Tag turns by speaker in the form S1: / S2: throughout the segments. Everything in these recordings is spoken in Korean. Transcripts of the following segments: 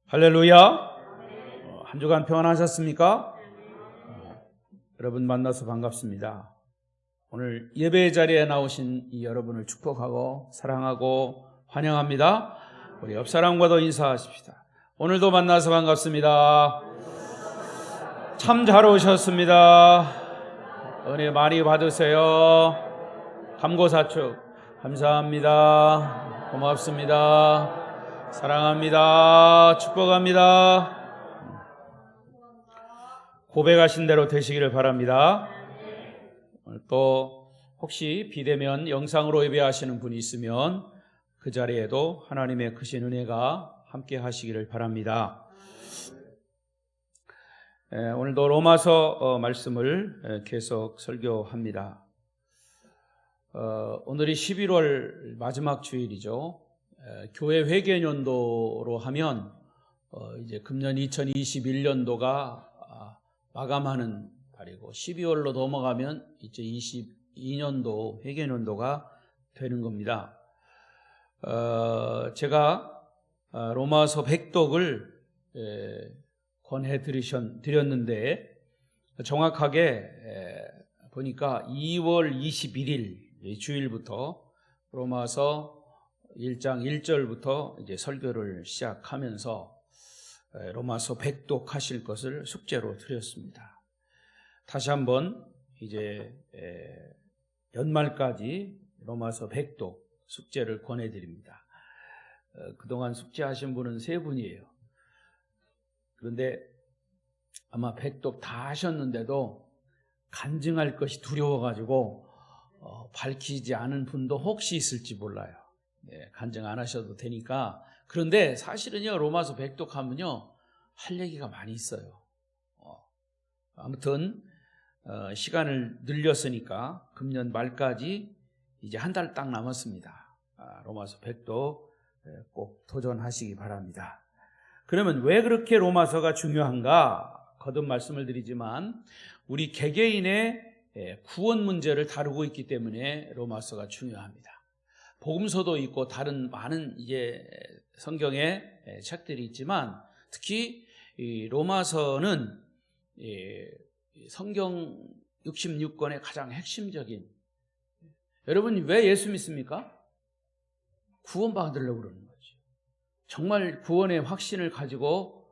S1: 할렐루야. 한 주간 평안하셨습니까? 여러분 만나서 반갑습니다. 오늘 예배 자리에 나오신 이 여러분을 축복하고 사랑하고 환영합니다. 우리 옆 사람과도 인사하십시다. 오늘도 만나서 반갑습니다. 참 잘 오셨습니다. 은혜 많이 받으세요. 감고사축 감사합니다. 고맙습니다. 사랑합니다. 축복합니다. 고백하신 대로 되시기를 바랍니다. 또 혹시 비대면 영상으로 예배하시는 분이 있으면 그 자리에도 하나님의 크신 은혜가 함께 하시기를 바랍니다. 오늘도 로마서 말씀을 계속 설교합니다. 오늘이 11월 마지막 주일이죠. 교회 회계년도로 하면 이제 금년 2021년도가 마감하는 달이고 12월로 넘어가면 이제 22년도 회계년도가 되는 겁니다. 제가 로마서 100독을 권해드렸는데 정확하게 보니까 2월 21일 주일부터 로마서 1장 1절부터 이제 설교를 시작하면서 로마서 100독 하실 것을 숙제로 드렸습니다. 다시 한번 이제 연말까지 로마서 100독 숙제를 권해드립니다. 그동안 숙제하신 분은 3분이에요. 그런데 아마 100독 다 하셨는데도 간증할 것이 두려워가지고 밝히지 않은 분도 혹시 있을지 몰라요. 간증 안 하셔도 되니까. 그런데 사실은요, 로마서 100독 하면요, 할 얘기가 많이 있어요. 아무튼 시간을 늘렸으니까 금년 말까지 이제 한 달 딱 남았습니다. 로마서 100독 꼭 도전하시기 바랍니다. 그러면 왜 그렇게 로마서가 중요한가? 거듭 말씀을 드리지만 우리 개개인의 구원 문제를 다루고 있기 때문에 로마서가 중요합니다. 복음서도 있고 다른 많은 이제 성경의 책들이 있지만 특히 이 로마서는 성경 66권의 가장 핵심적인, 여러분 왜 예수 믿습니까? 구원받으려고 그러는 거죠. 정말 구원의 확신을 가지고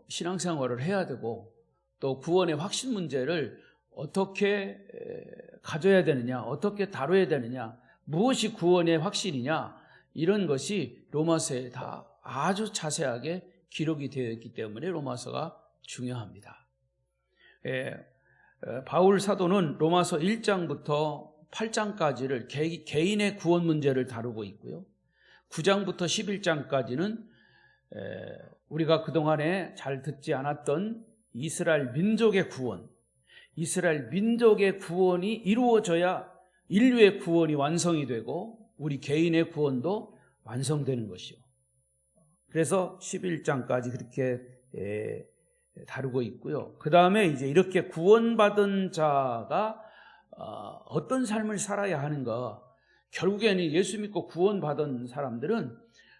S1: 신앙생활을 해야 되고 또 구원의 확신 문제를 어떻게 가져야 되느냐, 어떻게 다뤄야 되느냐, 무엇이 구원의 확신이냐, 이런 것이 로마서에 다 아주 자세하게 기록이 되어 있기 때문에 로마서가 중요합니다. 바울 사도는 로마서 1장부터 8장까지를 개인의 구원 문제를 다루고 있고요. 9장부터 11장까지는 우리가 그동안에 잘 듣지 않았던 이스라엘 민족의 구원, 이스라엘 민족의 구원이 이루어져야 인류의 구원이 완성이 되고 우리 개인의 구원도 완성되는 것이요. 그래서 11장까지 그렇게 다루고 있고요. 그 다음에 이제 이렇게 구원받은 자가 어떤 삶을 살아야 하는가. 결국에는 예수 믿고 구원받은 사람들은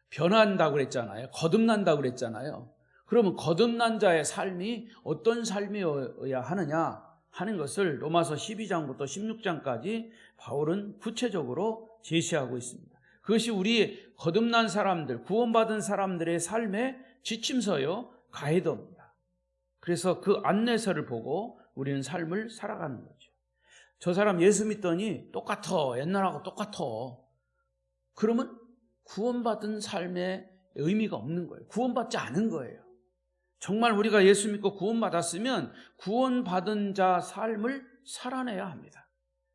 S1: 변한다고 그랬잖아요. 거듭난다고 그랬잖아요. 그러면 거듭난 자의 삶이 어떤 삶이어야 하느냐 하는 것을 로마서 12장부터 16장까지 바울은 구체적으로 제시하고 있습니다. 그것이 우리 거듭난 사람들, 구원받은 사람들의 삶의 지침서요, 가이드입니다. 그래서 그 안내서를 보고 우리는 삶을 살아가는 거죠. 저 사람 예수 믿더니 똑같아, 옛날하고 똑같아. 그러면 구원받은 삶의 의미가 없는 거예요. 구원받지 않은 거예요. 정말 우리가 예수 믿고 구원받았으면 구원받은 자 삶을 살아내야 합니다.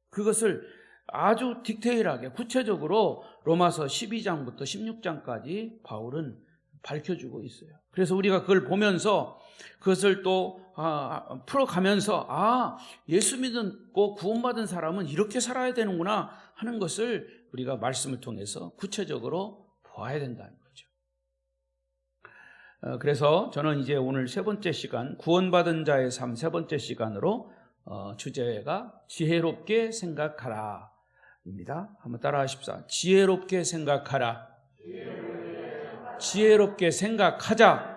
S1: 그것을 아주 디테일하게 구체적으로 로마서 12장부터 16장까지 바울은 밝혀주고 있어요. 그래서 우리가 그걸 보면서 그것을 또 풀어가면서 예수 믿고 구원받은 사람은 이렇게 살아야 되는구나 하는 것을 우리가 말씀을 통해서 구체적으로 보아야 된다는 거죠. 그래서 저는 이제 오늘 3번째 시간, 구원받은 자의 삶 3번째 시간으로 주제가 지혜롭게 생각하라 입니다. 한번 따라 하십시오. 지혜롭게 생각하라. 지혜롭게 생각하자.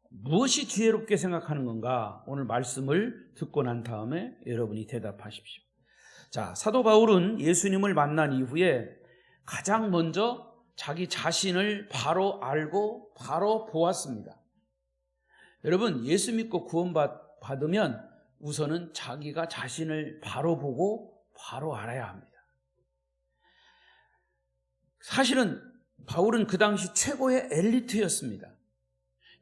S1: 무엇이 지혜롭게 생각하는 건가? 오늘 말씀을 듣고 난 다음에 여러분이 대답하십시오. 자, 사도 바울은 예수님을 만난 이후에 가장 먼저 자기 자신을 바로 알고 바로 보았습니다. 여러분, 예수 믿고 구원받으면 우선은 자기가 자신을 바로 보고 바로 알아야 합니다. 사실은 바울은 그 당시 최고의 엘리트였습니다.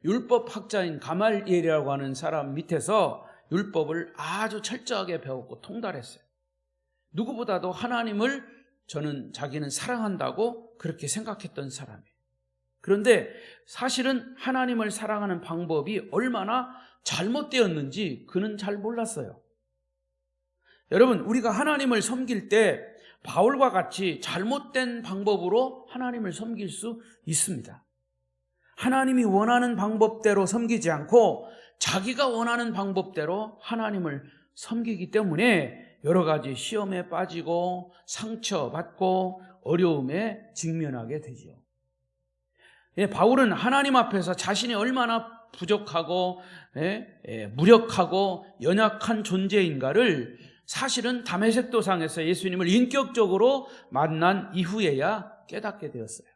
S1: 율법학자인 가말리엘이라고 하는 사람 밑에서 율법을 아주 철저하게 배웠고 통달했어요. 누구보다도 하나님을 자기는 사랑한다고 그렇게 생각했던 사람이에요. 그런데 사실은 하나님을 사랑하는 방법이 얼마나 잘못되었는지 그는 잘 몰랐어요. 여러분, 우리가 하나님을 섬길 때 바울과 같이 잘못된 방법으로 하나님을 섬길 수 있습니다. 하나님이 원하는 방법대로 섬기지 않고 자기가 원하는 방법대로 하나님을 섬기기 때문에 여러 가지 시험에 빠지고 상처받고 어려움에 직면하게 되죠. 바울은 하나님 앞에서 자신이 얼마나 부족하고 무력하고 연약한 존재인가를 사실은 다메섹 도상에서 예수님을 인격적으로 만난 이후에야 깨닫게 되었어요.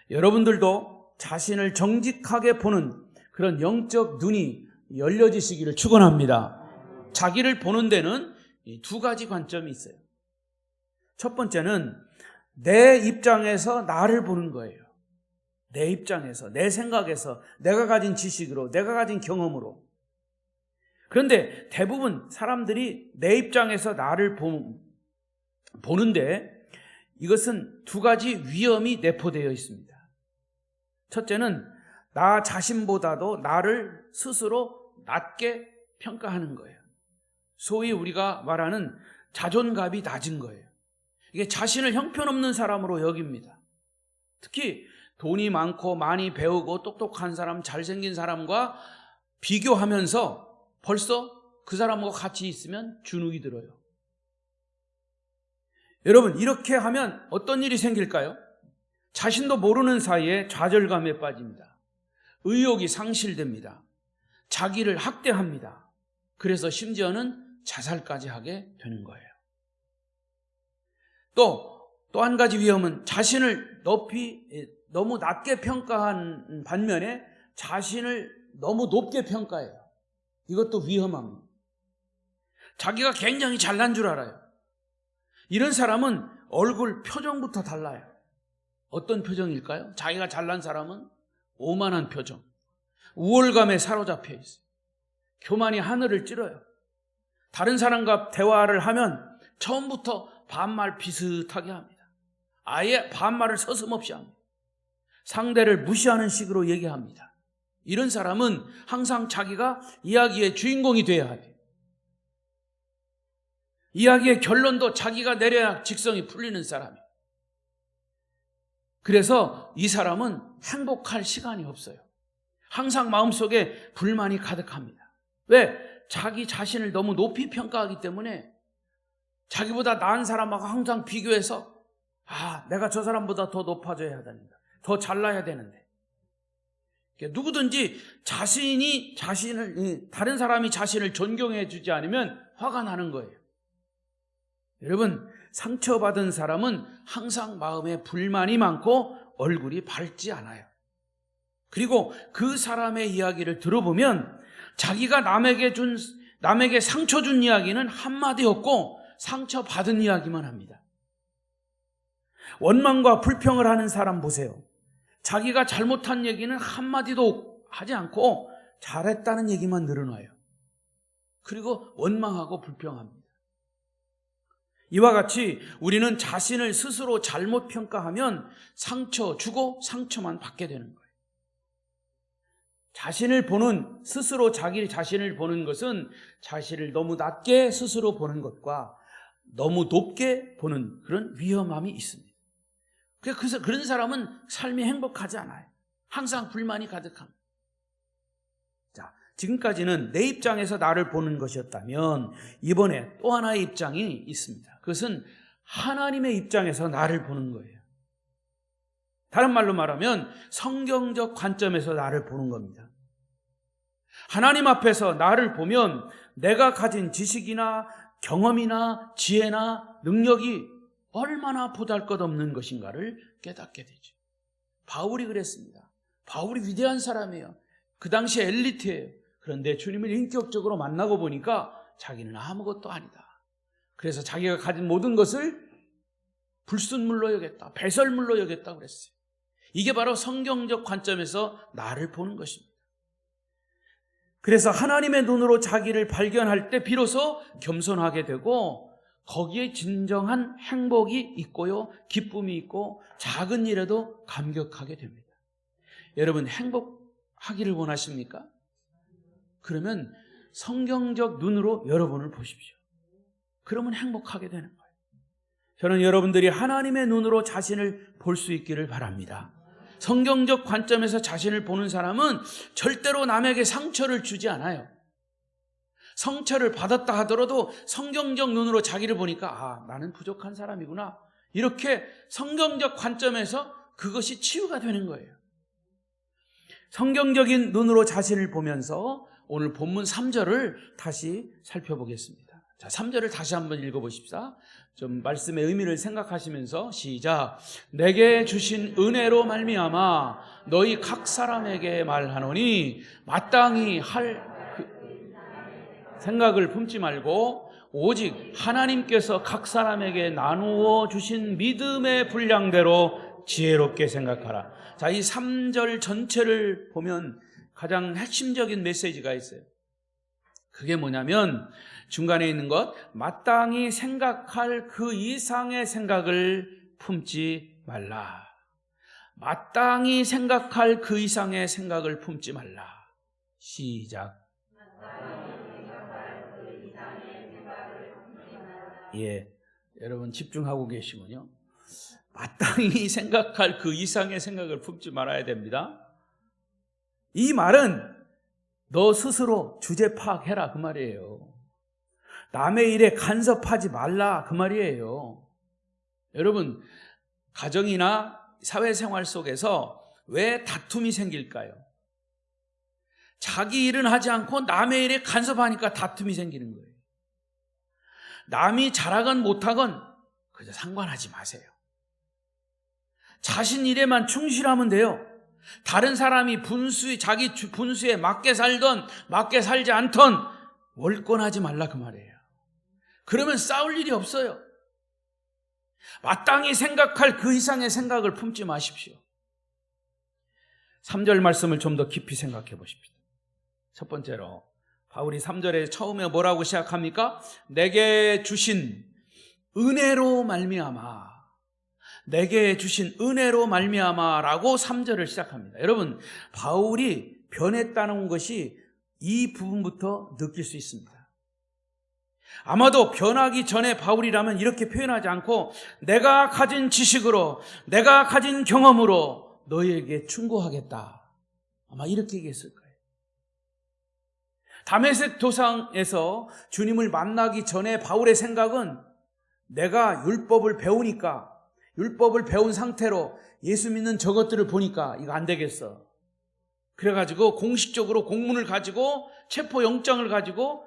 S1: 여러분들도 자신을 정직하게 보는 그런 영적 눈이 열려지시기를 축원합니다. 자기를 보는 데는 두 가지 관점이 있어요. 첫 번째는 내 입장에서 나를 보는 거예요. 내 입장에서, 내 생각에서, 내가 가진 지식으로, 내가 가진 경험으로. 그런데 대부분 사람들이 내 입장에서 나를 보는데 이것은 두 가지 위험이 내포되어 있습니다. 첫째는 나 자신보다도 나를 스스로 낮게 평가하는 거예요. 소위 우리가 말하는 자존감이 낮은 거예요. 이게 자신을 형편없는 사람으로 여깁니다. 특히 돈이 많고 많이 배우고 똑똑한 사람, 잘생긴 사람과 비교하면서 벌써 그 사람과 같이 있으면 주눅이 들어요. 여러분, 이렇게 하면 어떤 일이 생길까요? 자신도 모르는 사이에 좌절감에 빠집니다. 의욕이 상실됩니다. 자기를 학대합니다. 그래서 심지어는 자살까지 하게 되는 거예요. 또 한 가지 위험은 자신을 너무 낮게 평가한 반면에 자신을 너무 높게 평가해요. 이것도 위험합니다. 자기가 굉장히 잘난 줄 알아요. 이런 사람은 얼굴 표정부터 달라요. 어떤 표정일까요? 자기가 잘난 사람은 오만한 표정, 우월감에 사로잡혀 있어요. 교만이 하늘을 찌르요. 다른 사람과 대화를 하면 처음부터 반말 비슷하게 합니다. 아예 반말을 서슴없이 합니다. 상대를 무시하는 식으로 얘기합니다. 이런 사람은 항상 자기가 이야기의 주인공이 돼야 돼요. 이야기의 결론도 자기가 내려야 직성이 풀리는 사람이에요. 그래서 이 사람은 행복할 시간이 없어요. 항상 마음속에 불만이 가득합니다. 왜? 자기 자신을 너무 높이 평가하기 때문에 자기보다 나은 사람하고 항상 비교해서 내가 저 사람보다 더 높아져야 된다. 더 잘나야 되는데. 누구든지 다른 사람이 자신을 존경해 주지 않으면 화가 나는 거예요. 여러분, 상처받은 사람은 항상 마음에 불만이 많고 얼굴이 밝지 않아요. 그리고 그 사람의 이야기를 들어보면 자기가 남에게 상처 준 이야기는 한마디 없고 상처받은 이야기만 합니다. 원망과 불평을 하는 사람 보세요. 자기가 잘못한 얘기는 한마디도 하지 않고 잘했다는 얘기만 늘어놔요. 그리고 원망하고 불평합니다. 이와 같이 우리는 자신을 스스로 잘못 평가하면 상처 주고 상처만 받게 되는 거예요. 스스로 자기 자신을 보는 것은 자신을 너무 낮게 스스로 보는 것과 너무 높게 보는 그런 위험함이 있습니다. 그래서 그런 사람은 삶이 행복하지 않아요. 항상 불만이 가득합니다. 자, 지금까지는 내 입장에서 나를 보는 것이었다면 이번에 또 하나의 입장이 있습니다. 그것은 하나님의 입장에서 나를 보는 거예요. 다른 말로 말하면 성경적 관점에서 나를 보는 겁니다. 하나님 앞에서 나를 보면 내가 가진 지식이나 경험이나 지혜나 능력이 얼마나 보잘것없는 것인가를 깨닫게 되죠. 바울이 그랬습니다. 바울이 위대한 사람이에요. 그 당시 엘리트예요. 그런데 주님을 인격적으로 만나고 보니까 자기는 아무것도 아니다. 그래서 자기가 가진 모든 것을 불순물로 여겼다, 배설물로 여겼다 그랬어요. 이게 바로 성경적 관점에서 나를 보는 것입니다. 그래서 하나님의 눈으로 자기를 발견할 때 비로소 겸손하게 되고 거기에 진정한 행복이 있고요, 기쁨이 있고 작은 일에도 감격하게 됩니다. 여러분, 행복하기를 원하십니까? 그러면 성경적 눈으로 여러분을 보십시오. 그러면 행복하게 되는 거예요. 저는 여러분들이 하나님의 눈으로 자신을 볼 수 있기를 바랍니다. 성경적 관점에서 자신을 보는 사람은 절대로 남에게 상처를 주지 않아요. 상처를 받았다 하더라도 성경적 눈으로 자기를 보니까 나는 부족한 사람이구나, 이렇게 성경적 관점에서 그것이 치유가 되는 거예요. 성경적인 눈으로 자신을 보면서 오늘 본문 3절을 다시 살펴보겠습니다. 자, 3절을 다시 한번 읽어보십시다. 좀 말씀의 의미를 생각하시면서 시작. 내게 주신 은혜로 말미암아 너희 각 사람에게 말하노니 마땅히 할 생각을 품지 말고 오직 하나님께서 각 사람에게 나누어 주신 믿음의 분량대로 지혜롭게 생각하라. 자, 이 3절 전체를 보면 가장 핵심적인 메시지가 있어요. 그게 뭐냐면 중간에 있는 것, 마땅히 생각할 그 이상의 생각을 품지 말라. 마땅히 생각할 그 이상의 생각을 품지 말라. 시작. 예, 여러분 집중하고 계시군요. 마땅히 생각할 그 이상의 생각을 품지 말아야 됩니다. 이 말은 너 스스로 주제 파악해라 그 말이에요. 남의 일에 간섭하지 말라 그 말이에요. 여러분, 가정이나 사회생활 속에서 왜 다툼이 생길까요? 자기 일은 하지 않고 남의 일에 간섭하니까 다툼이 생기는 거예요. 남이 잘하건 못하건 그저 상관하지 마세요. 자신 일에만 충실하면 돼요. 다른 사람이 자기 분수에 맞게 살던 맞게 살지 않던 월권하지 말라 그 말이에요. 그러면 싸울 일이 없어요. 마땅히 생각할 그 이상의 생각을 품지 마십시오. 3절 말씀을 좀 더 깊이 생각해 보십시오. 첫 번째로 바울이 3절에 처음에 뭐라고 시작합니까? 내게 주신 은혜로 말미암아, 내게 주신 은혜로 말미암아라고 3절을 시작합니다. 여러분, 바울이 변했다는 것이 이 부분부터 느낄 수 있습니다. 아마도 변하기 전에 바울이라면 이렇게 표현하지 않고 내가 가진 지식으로, 내가 가진 경험으로 너희에게 충고하겠다, 아마 이렇게 얘기했을 거예요. 다메섹 도상에서 주님을 만나기 전에 바울의 생각은 내가 율법을 배우니까, 율법을 배운 상태로 예수 믿는 저것들을 보니까 이거 안 되겠어. 그래가지고 공식적으로 공문을 가지고 체포영장을 가지고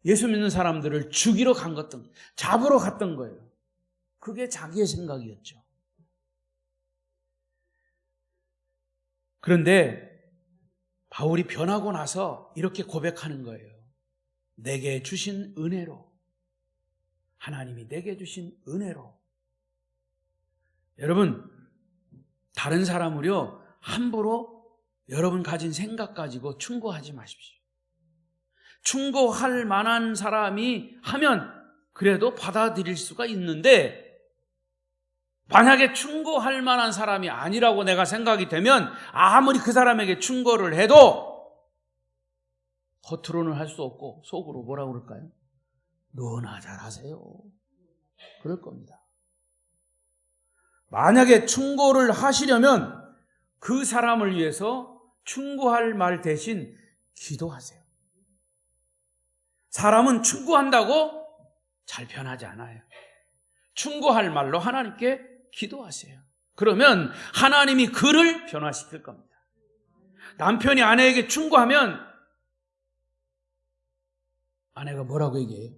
S1: 예수 믿는 사람들을 죽이러 잡으러 갔던 거예요. 그게 자기의 생각이었죠. 그런데 바울이 변하고 나서 이렇게 고백하는 거예요. 내게 주신 은혜로, 하나님이 내게 주신 은혜로. 여러분, 다른 사람을요 함부로 여러분 가진 생각 가지고 충고하지 마십시오. 충고할 만한 사람이 하면 그래도 받아들일 수가 있는데, 만약에 충고할 만한 사람이 아니라고 내가 생각이 되면 아무리 그 사람에게 충고를 해도 겉으로는 할 수 없고 속으로 뭐라고 그럴까요? 너나 잘하세요, 그럴 겁니다. 만약에 충고를 하시려면 그 사람을 위해서 충고할 말 대신 기도하세요. 사람은 충고한다고 잘 변하지 않아요. 충고할 말로 하나님께 기도하세요. 그러면 하나님이 그를 변화시킬 겁니다. 남편이 아내에게 충고하면 아내가 뭐라고 얘기해요?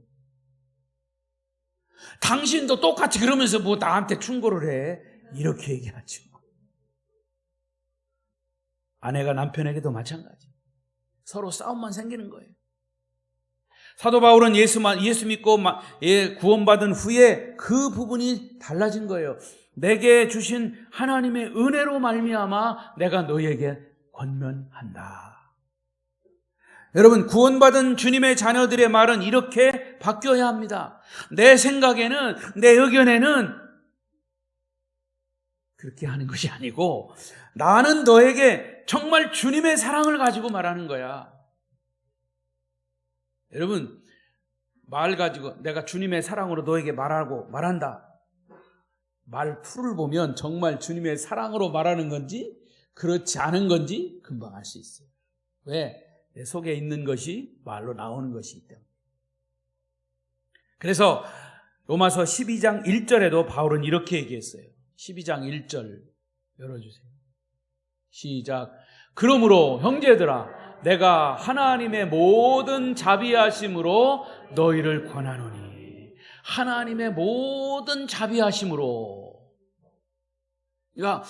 S1: 당신도 똑같이 그러면서 뭐 나한테 충고를 해? 이렇게 얘기하죠. 아내가 남편에게도 마찬가지. 서로 싸움만 생기는 거예요. 사도 바울은 예수 믿고 구원받은 후에 그 부분이 달라진 거예요. 내게 주신 하나님의 은혜로 말미암아 내가 너희에게 권면한다. 여러분, 구원받은 주님의 자녀들의 말은 이렇게 바뀌어야 합니다. 내 생각에는, 내 의견에는 그렇게 하는 것이 아니고 나는 너에게 정말 주님의 사랑을 가지고 말하는 거야. 여러분, 말 가지고 내가 주님의 사랑으로 너에게 말한다. 말투를 보면 정말 주님의 사랑으로 말하는 건지 그렇지 않은 건지 금방 알 수 있어요. 왜? 내 속에 있는 것이 말로 나오는 것이기 때문에. 그래서 로마서 12장 1절에도 바울은 이렇게 얘기했어요. 12장 1절 열어주세요. 시작. 그러므로 형제들아, 내가 하나님의 모든 자비하심으로 너희를 권하노니. 하나님의 모든 자비하심으로. 그러니까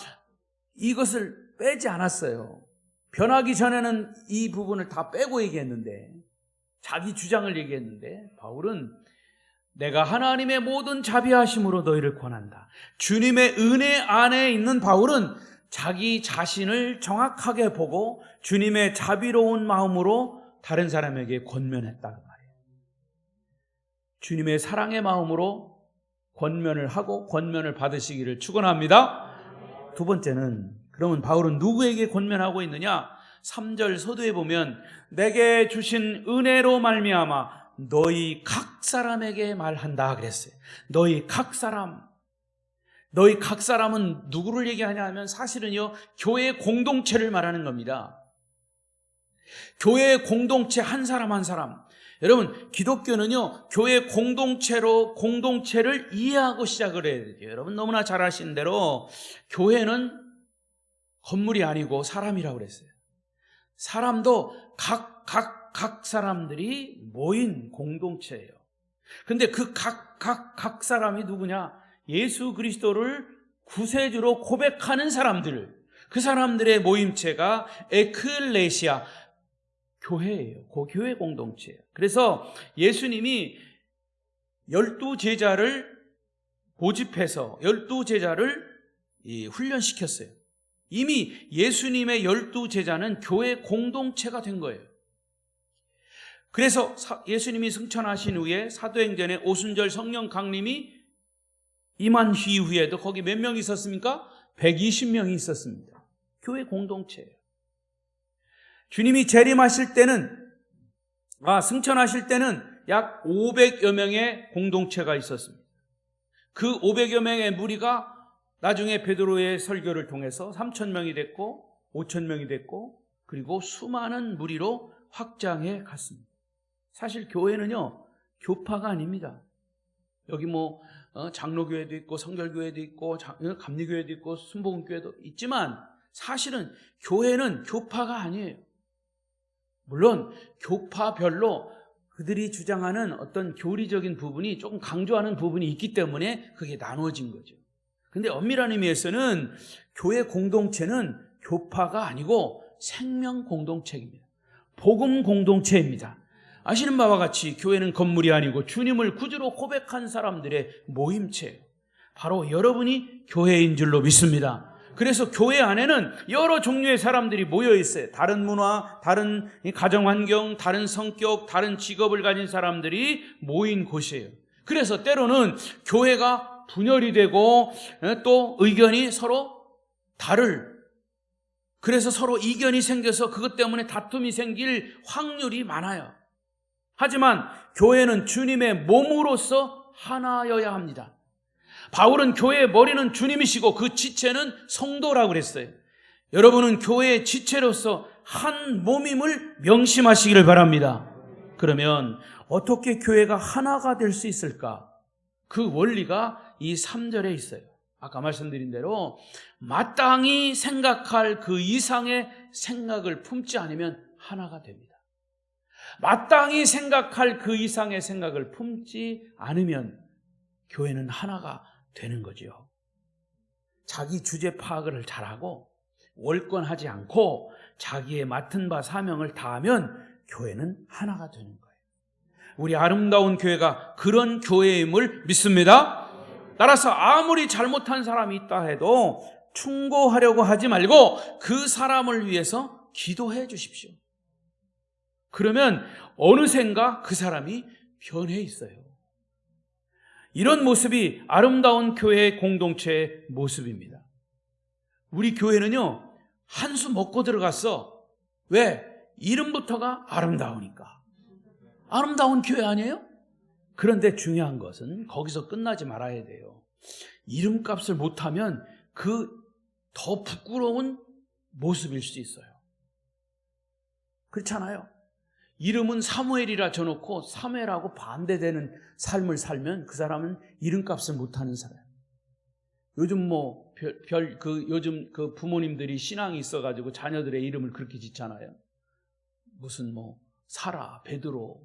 S1: 이것을 빼지 않았어요. 변하기 전에는 이 부분을 다 빼고 얘기했는데, 자기 주장을 얘기했는데, 바울은 내가 하나님의 모든 자비하심으로 너희를 권한다. 주님의 은혜 안에 있는 바울은 자기 자신을 정확하게 보고 주님의 자비로운 마음으로 다른 사람에게 권면했다는 말이에요. 주님의 사랑의 마음으로 권면을 하고 권면을 받으시기를 축원합니다. 두 번째는, 그러면 바울은 누구에게 권면하고 있느냐? 3절 서두에 보면 내게 주신 은혜로 말미암아 너희 각 사람에게 말한다 그랬어요. 너희 각 사람은 누구를 얘기하냐 하면 사실은요, 교회 공동체를 말하는 겁니다. 교회 공동체 한 사람 한 사람. 여러분, 기독교는요, 교회 공동체를 이해하고 시작을 해야 돼요. 여러분 너무나 잘 아시는 대로 교회는 건물이 아니고 사람이라고 그랬어요. 사람도 각 사람들이 모인 공동체예요. 근데 그 각 사람이 누구냐? 예수 그리스도를 구세주로 고백하는 사람들, 그 사람들의 모임체가 에클레시아, 교회예요. 그 교회 공동체예요. 그래서 예수님이 12제자를 모집해서 12제자를 훈련시켰어요. 이미 예수님의 12제자는 교회 공동체가 된 거예요. 그래서 예수님이 승천하신 후에 사도행전에 오순절 성령 강림이 임한 이후에도 거기 몇 명이 있었습니까? 120명이 있었습니다. 교회 공동체예요. 주님이 재림하실 때는, 승천하실 때는 약 500여 명의 공동체가 있었습니다. 그 500여 명의 무리가 나중에 베드로의 설교를 통해서 3,000명이 됐고 5,000명이 됐고 그리고 수많은 무리로 확장해 갔습니다. 사실 교회는요, 교파가 아닙니다. 여기 장로교회도 있고 성결교회도 있고 감리교회도 있고 순복음교회도 있지만 사실은 교회는 교파가 아니에요. 물론 교파별로 그들이 주장하는 어떤 교리적인 부분이 조금 강조하는 부분이 있기 때문에 그게 나누어진 거죠. 근데 엄밀한 의미에서는 교회 공동체는 교파가 아니고 생명 공동체입니다. 복음 공동체입니다. 아시는 바와 같이 교회는 건물이 아니고 주님을 구주로 고백한 사람들의 모임체예요. 바로 여러분이 교회인 줄로 믿습니다. 그래서 교회 안에는 여러 종류의 사람들이 모여 있어요. 다른 문화, 다른 가정환경, 다른 성격, 다른 직업을 가진 사람들이 모인 곳이에요. 그래서 때로는 교회가 분열이 되고 또 의견이 서로 그래서 서로 이견이 생겨서 그것 때문에 다툼이 생길 확률이 많아요. 하지만 교회는 주님의 몸으로서 하나여야 합니다. 바울은 교회의 머리는 주님이시고 그 지체는 성도라고 그랬어요. 여러분은 교회의 지체로서 한 몸임을 명심하시기를 바랍니다. 그러면 어떻게 교회가 하나가 될 수 있을까? 그 원리가 이 3절에 있어요. 아까 말씀드린 대로 마땅히 생각할 그 이상의 생각을 품지 않으면 하나가 됩니다. 마땅히 생각할 그 이상의 생각을 품지 않으면 교회는 하나가 되는 거죠. 자기 주제 파악을 잘하고 월권하지 않고 자기의 맡은 바 사명을 다하면 교회는 하나가 되는 거예요. 우리 아름다운 교회가 그런 교회임을 믿습니다. 따라서 아무리 잘못한 사람이 있다 해도 충고하려고 하지 말고 그 사람을 위해서 기도해 주십시오. 그러면 어느샌가 그 사람이 변해 있어요. 이런 모습이 아름다운 교회의 공동체의 모습입니다. 우리 교회는요, 한수 먹고 들어갔어. 왜? 이름부터가 아름다우니까. 아름다운 교회 아니에요? 그런데 중요한 것은 거기서 끝나지 말아야 돼요. 이름값을 못하면 그 더 부끄러운 모습일 수 있어요. 그렇잖아요. 이름은 사무엘이라 줘놓고 사무엘하고 반대되는 삶을 살면 그 사람은 이름값을 못하는 사람. 요즘 요즘 그 부모님들이 신앙이 있어가지고 자녀들의 이름을 그렇게 짓잖아요. 무슨 사라, 베드로,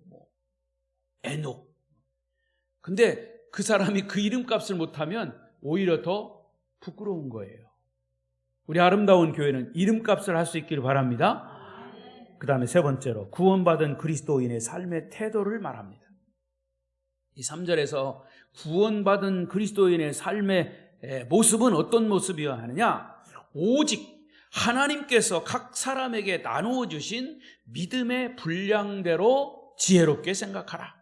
S1: 에녹. 근데 그 사람이 그 이름값을 못하면 오히려 더 부끄러운 거예요. 우리 아름다운 교회는 이름값을 할 수 있기를 바랍니다. 그 다음에 세 번째로 구원받은 그리스도인의 삶의 태도를 말합니다. 이 3절에서 구원받은 그리스도인의 삶의 모습은 어떤 모습이어야 하느냐? 오직 하나님께서 각 사람에게 나누어 주신 믿음의 분량대로 지혜롭게 생각하라.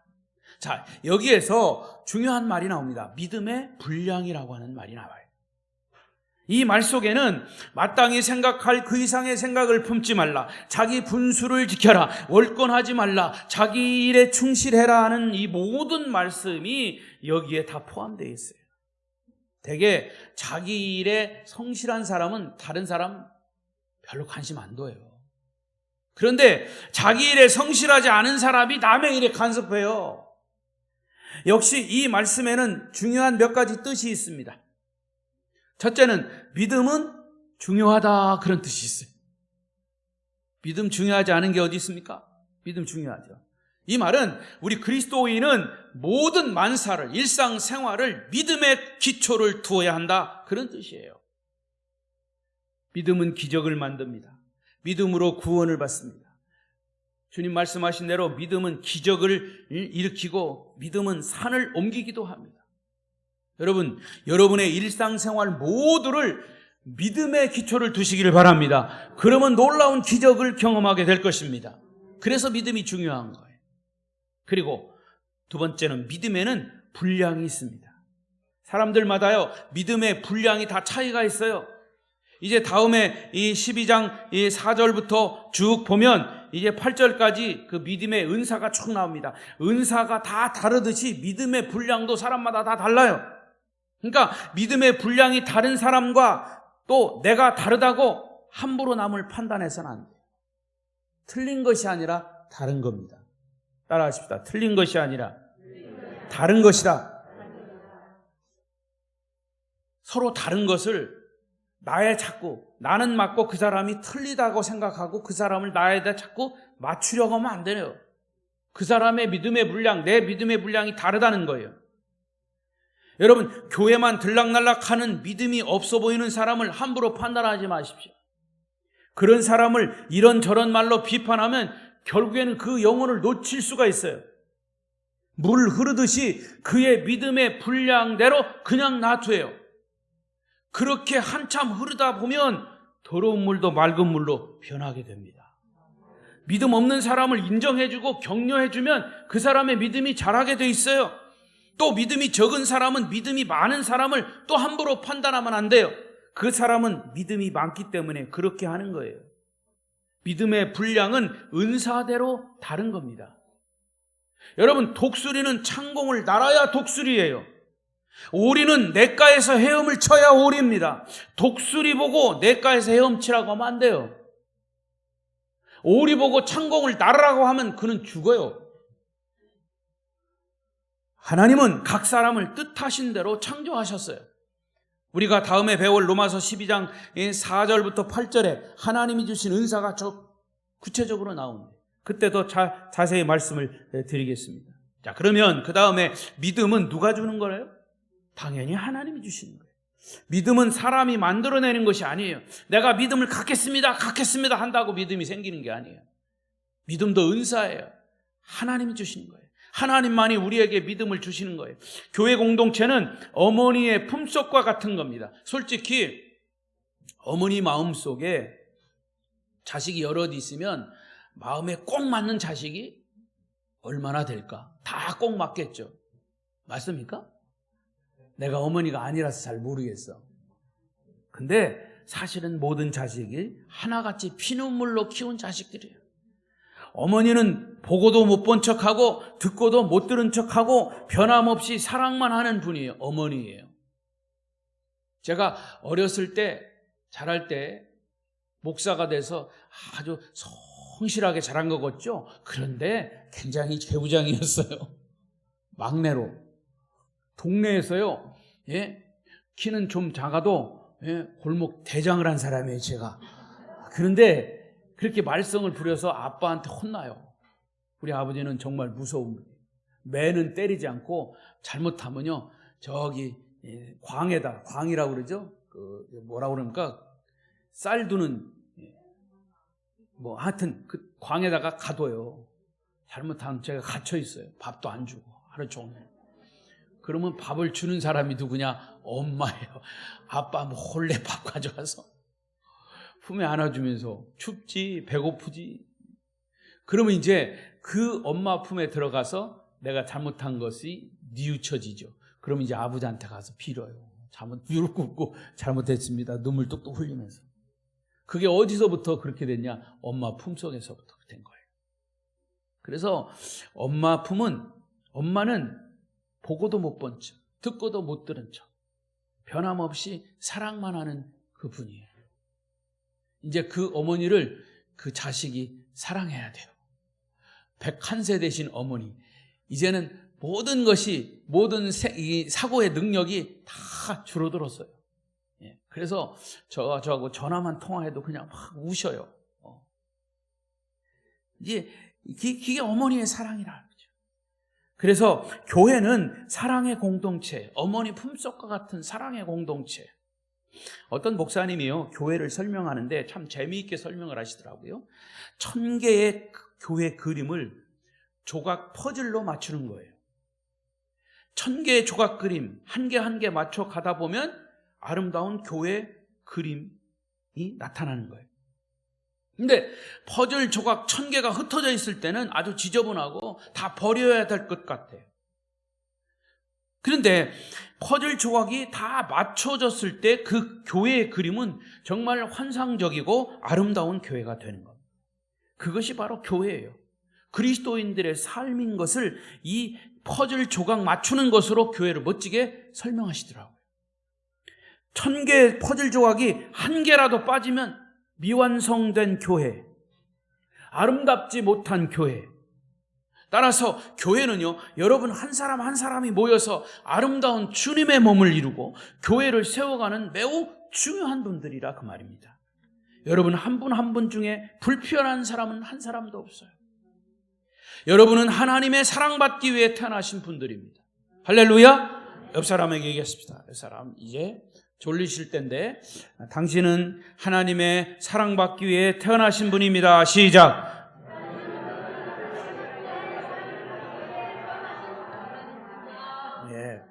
S1: 자, 여기에서 중요한 말이 나옵니다. 믿음의 분량이라고 하는 말이 나와요. 이 말 속에는 마땅히 생각할 그 이상의 생각을 품지 말라, 자기 분수를 지켜라, 월권하지 말라, 자기 일에 충실해라 하는 이 모든 말씀이 여기에 다 포함되어 있어요. 되게 자기 일에 성실한 사람은 다른 사람 별로 관심 안 둬요. 그런데 자기 일에 성실하지 않은 사람이 남의 일에 간섭해요. 역시 이 말씀에는 중요한 몇 가지 뜻이 있습니다. 첫째는 믿음은 중요하다, 그런 뜻이 있어요. 믿음 중요하지 않은 게 어디 있습니까? 믿음 중요하죠. 이 말은 우리 그리스도인은 모든 만사를, 일상생활을 믿음의 기초를 두어야 한다, 그런 뜻이에요. 믿음은 기적을 만듭니다. 믿음으로 구원을 받습니다. 주님 말씀하신 대로 믿음은 기적을 일으키고 믿음은 산을 옮기기도 합니다. 여러분, 여러분의 일상생활 모두를 믿음의 기초를 두시기를 바랍니다. 그러면 놀라운 기적을 경험하게 될 것입니다. 그래서 믿음이 중요한 거예요. 그리고 두 번째는 믿음에는 분량이 있습니다. 사람들마다요, 믿음의 분량이 다 차이가 있어요. 이제 다음에 이 12장 이 4절부터 쭉 보면 이제 8절까지 그 믿음의 은사가 쭉 나옵니다. 은사가 다 다르듯이 믿음의 분량도 사람마다 다 달라요. 그러니까 믿음의 분량이 다른 사람과 또 내가 다르다고 함부로 남을 판단해서는 안 돼요. 틀린 것이 아니라 다른 겁니다. 따라하십시다. 틀린 것이 아니라 다른 것이다. 서로 다른 것을 나는 맞고 그 사람이 틀리다고 생각하고 그 사람을 나에다 자꾸 맞추려고 하면 안 돼요. 그 사람의 믿음의 분량, 내 믿음의 분량이 다르다는 거예요. 여러분, 교회만 들락날락하는 믿음이 없어 보이는 사람을 함부로 판단하지 마십시오. 그런 사람을 이런저런 말로 비판하면 결국에는 그 영혼을 놓칠 수가 있어요. 물 흐르듯이 그의 믿음의 분량대로 그냥 놔둬요. 그렇게 한참 흐르다 보면 더러운 물도 맑은 물로 변하게 됩니다. 믿음 없는 사람을 인정해주고 격려해주면 그 사람의 믿음이 자라게 돼 있어요. 또 믿음이 적은 사람은 믿음이 많은 사람을 또 함부로 판단하면 안 돼요. 그 사람은 믿음이 많기 때문에 그렇게 하는 거예요. 믿음의 분량은 은사대로 다른 겁니다. 여러분, 독수리는 창공을 날아야 독수리예요. 오리는 냇가에서 헤엄을 쳐야 오리입니다. 독수리 보고 냇가에서 헤엄치라고 하면 안 돼요. 오리 보고 창공을 날으라고 하면 그는 죽어요. 하나님은 각 사람을 뜻하신 대로 창조하셨어요. 우리가 다음에 배울 로마서 12장 4절부터 8절에 하나님이 주신 은사가 구체적으로 나옵니다. 그때 더 자세히 말씀을 드리겠습니다. 자, 그러면 그 다음에 믿음은 누가 주는 거래요? 당연히 하나님이 주시는 거예요. 믿음은 사람이 만들어내는 것이 아니에요. 내가 믿음을 갖겠습니다 한다고 믿음이 생기는 게 아니에요. 믿음도 은사예요. 하나님이 주시는 거예요. 하나님만이 우리에게 믿음을 주시는 거예요. 교회 공동체는 어머니의 품속과 같은 겁니다. 솔직히 어머니 마음속에 자식이 여럿 있으면 마음에 꼭 맞는 자식이 얼마나 될까? 다 꼭 맞겠죠. 맞습니까? 내가 어머니가 아니라서 잘 모르겠어. 근데 사실은 모든 자식이 하나같이 피눈물로 키운 자식들이에요. 어머니는 보고도 못 본 척하고 듣고도 못 들은 척하고 변함없이 사랑만 하는 분이에요. 어머니예요. 제가 어렸을 때 자랄 때 목사가 돼서 아주 성실하게 자란 것 같죠. 그런데 굉장히 개구장이었어요. 막내로 동네에서요. 키는 좀 작아도 골목 대장을 한 사람이에요. 제가. 그런데 그렇게 말썽을 부려서 아빠한테 혼나요. 우리 아버지는 정말 무서운 분이에요. 매는 때리지 않고 잘못하면요 저기 광에다, 광이라고 그러죠. 뭐라고 그럽니까? 쌀 두는 뭐 하여튼 그 광에다가 가둬요. 잘못하면 제가 갇혀 있어요. 밥도 안 주고 하루 종일. 그러면 밥을 주는 사람이 누구냐? 엄마예요. 아빠 몰래 밥 가져와서 품에 안아주면서 춥지 배고프지. 그러면 이제 그 엄마 품에 들어가서 내가 잘못한 것이 뉘우쳐지죠. 그러면 이제 아버지한테 가서 빌어요. 무릎 꿇고 잘못했습니다. 눈물 뚝뚝 흘리면서. 그게 어디서부터 그렇게 됐냐? 엄마 품속에서부터 된 거예요. 그래서 엄마는 보고도 못 본 척, 듣고도 못 들은 척, 변함없이 사랑만 하는 그분이에요. 이제 그 어머니를 그 자식이 사랑해야 돼요. 101세 되신 어머니. 이제는 모든 것이, 모든 이 사고의 능력이 다 줄어들었어요. 그래서 저하고 전화만 통화해도 그냥 막 우셔요. 이게 어머니의 사랑이라. 그래서 교회는 사랑의 공동체, 어머니 품속과 같은 사랑의 공동체. 어떤 목사님이요, 교회를 설명하는데 참 재미있게 설명을 하시더라고요. 1000개의 교회 그림을 조각 퍼즐로 맞추는 거예요. 1000개의 조각 그림 한 개 한 개 맞춰 가다 보면 아름다운 교회 그림이 나타나는 거예요. 근데 퍼즐 조각 1000개가 흩어져 있을 때는 아주 지저분하고 다 버려야 될 것 같아요. 그런데 퍼즐 조각이 다 맞춰졌을 때 그 교회의 그림은 정말 환상적이고 아름다운 교회가 되는 겁니다. 그것이 바로 교회예요. 그리스도인들의 삶인 것을 이 퍼즐 조각 맞추는 것으로 교회를 멋지게 설명하시더라고요. 1000개의 퍼즐 조각이 한 개라도 빠지면 미완성된 교회, 아름답지 못한 교회. 따라서 교회는요, 여러분 한 사람 한 사람이 모여서 아름다운 주님의 몸을 이루고 교회를 세워가는 매우 중요한 분들이라 그 말입니다. 여러분 한 분 한 분 중에 불편한 사람은 한 사람도 없어요. 여러분은 하나님의 사랑받기 위해 태어나신 분들입니다. 할렐루야. 옆 사람에게 얘기했습니다. 옆 사람 이제 졸리실 텐데 당신은 하나님의 사랑받기 위해 태어나신 분입니다. 시작. 네,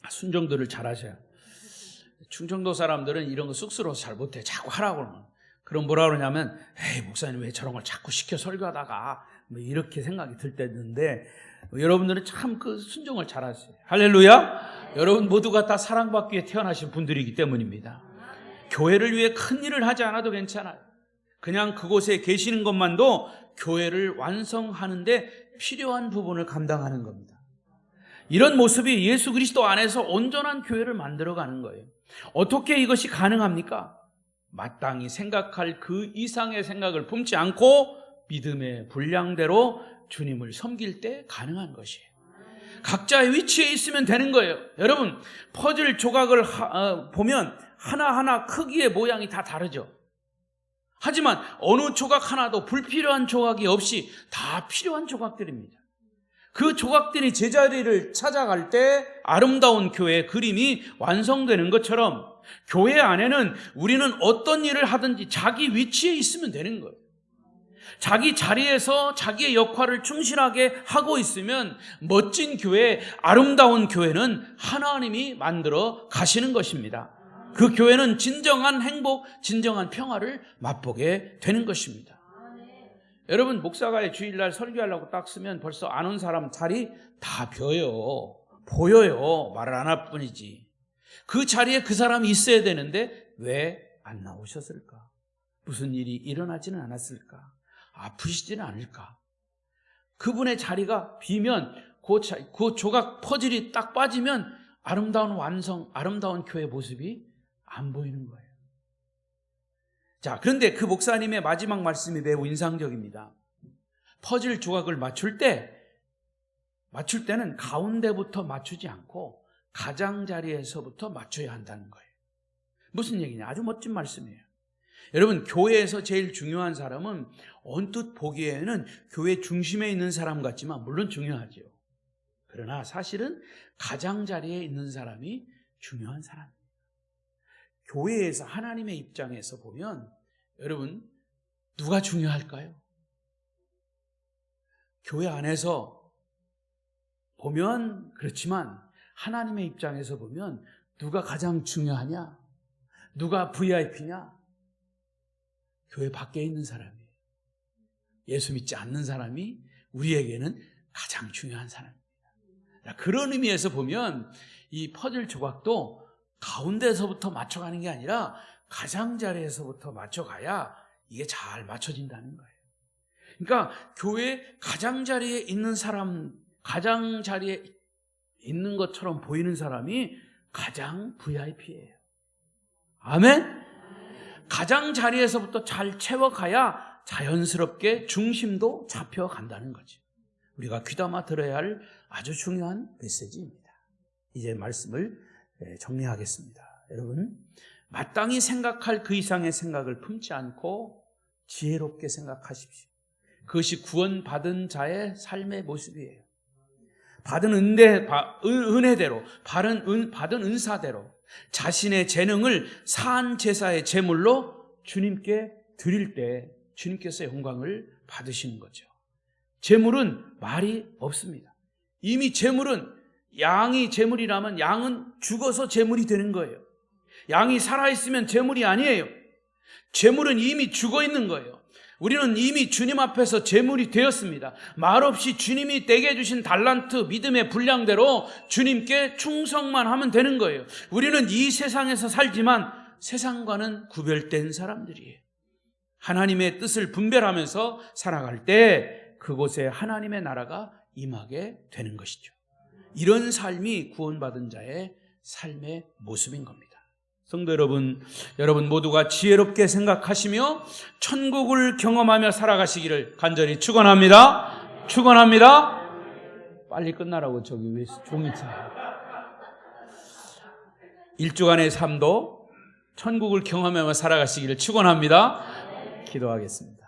S1: 순종들을 잘하셔요. 충청도 사람들은 이런 거 쑥스러워서 잘 못해. 자꾸 하라고 그러면. 그럼 뭐라 그러냐면 에이 목사님 왜 저런 걸 자꾸 시켜 설교하다가 뭐 이렇게 생각이 들 때 있는데 여러분들은 참 그 순종을 잘하세요. 할렐루야. 여러분 모두가 다 사랑받기 위해 태어나신 분들이기 때문입니다. 교회를 위해 큰 일을 하지 않아도 괜찮아요. 그냥 그곳에 계시는 것만도 교회를 완성하는데 필요한 부분을 감당하는 겁니다. 이런 모습이 예수 그리스도 안에서 온전한 교회를 만들어가는 거예요. 어떻게 이것이 가능합니까? 마땅히 생각할 그 이상의 생각을 품지 않고 믿음의 분량대로 주님을 섬길 때 가능한 것이에요. 각자의 위치에 있으면 되는 거예요. 여러분, 퍼즐 조각을 보면 하나하나 크기의 모양이 다 다르죠. 하지만 어느 조각 하나도 불필요한 조각이 없이 다 필요한 조각들입니다. 그 조각들이 제자리를 찾아갈 때 아름다운 교회의 그림이 완성되는 것처럼 교회 안에는 우리는 어떤 일을 하든지 자기 위치에 있으면 되는 거예요. 자기 자리에서 자기의 역할을 충실하게 하고 있으면 멋진 교회, 아름다운 교회는 하나님이 만들어 가시는 것입니다. 그 교회는 진정한 행복, 진정한 평화를 맛보게 되는 것입니다. 여러분, 목사가 주일날 설교하려고 딱 쓰면 벌써 안 온 사람 자리 다 비어요. 보여요. 말을 안 할 뿐이지. 그 자리에 그 사람이 있어야 되는데 왜 안 나오셨을까? 무슨 일이 일어나지는 않았을까? 아프시지는 않을까? 그분의 자리가 비면 그 조각 퍼즐이 딱 빠지면 아름다운 완성, 아름다운 교회 모습이 안 보이는 거예요. 자, 그런데 그 목사님의 마지막 말씀이 매우 인상적입니다. 퍼즐 조각을 맞출 때는 가운데부터 맞추지 않고 가장자리에서부터 맞춰야 한다는 거예요. 무슨 얘기냐? 아주 멋진 말씀이에요. 여러분, 교회에서 제일 중요한 사람은 언뜻 보기에는 교회 중심에 있는 사람 같지만 물론 중요하죠. 그러나 사실은 가장자리에 있는 사람이 중요한 사람입니다. 교회에서 하나님의 입장에서 보면 여러분, 누가 중요할까요? 교회 안에서 보면 그렇지만 하나님의 입장에서 보면 누가 가장 중요하냐? 누가 VIP냐? 교회 밖에 있는 사람이에요. 예수 믿지 않는 사람이 우리에게는 가장 중요한 사람입니다. 그런 의미에서 보면 이 퍼즐 조각도 가운데서부터 맞춰가는 게 아니라 가장자리에서부터 맞춰가야 이게 잘 맞춰진다는 거예요. 그러니까 교회 가장자리에 있는 사람, 가장자리에 있는 것처럼 보이는 사람이 가장 VIP예요. 아멘? 가장자리에서부터 잘 채워가야 자연스럽게 중심도 잡혀간다는 거죠. 우리가 귀담아 들어야 할 아주 중요한 메시지입니다. 이제 말씀을 정리하겠습니다. 여러분, 마땅히 생각할 그 이상의 생각을 품지 않고 지혜롭게 생각하십시오. 그것이 구원받은 자의 삶의 모습이에요. 받은 은혜대로, 받은 은사대로 자신의 재능을 산 제사의 제물로 주님께 드릴 때 주님께서 영광을 받으시는 거죠. 제물은 말이 없습니다. 이미 제물은, 양이 제물이라면 양은 죽어서 제물이 되는 거예요. 양이 살아있으면 제물이 아니에요. 제물은 이미 죽어 있는 거예요. 우리는 이미 주님 앞에서 제물이 되었습니다. 말없이 주님이 내게 주신 달란트, 믿음의 분량대로 주님께 충성만 하면 되는 거예요. 우리는 이 세상에서 살지만 세상과는 구별된 사람들이에요. 하나님의 뜻을 분별하면서 살아갈 때 그곳에 하나님의 나라가 임하게 되는 것이죠. 이런 삶이 구원받은 자의 삶의 모습인 겁니다. 성도 여러분 모두가 지혜롭게 생각하시며 천국을 경험하며 살아가시기를 간절히 축원합니다. 축원합니다. 빨리 끝나라고 저기 왜 종이 있어요? 일주간의 삶도 천국을 경험하며 살아가시기를 축원합니다. 기도하겠습니다.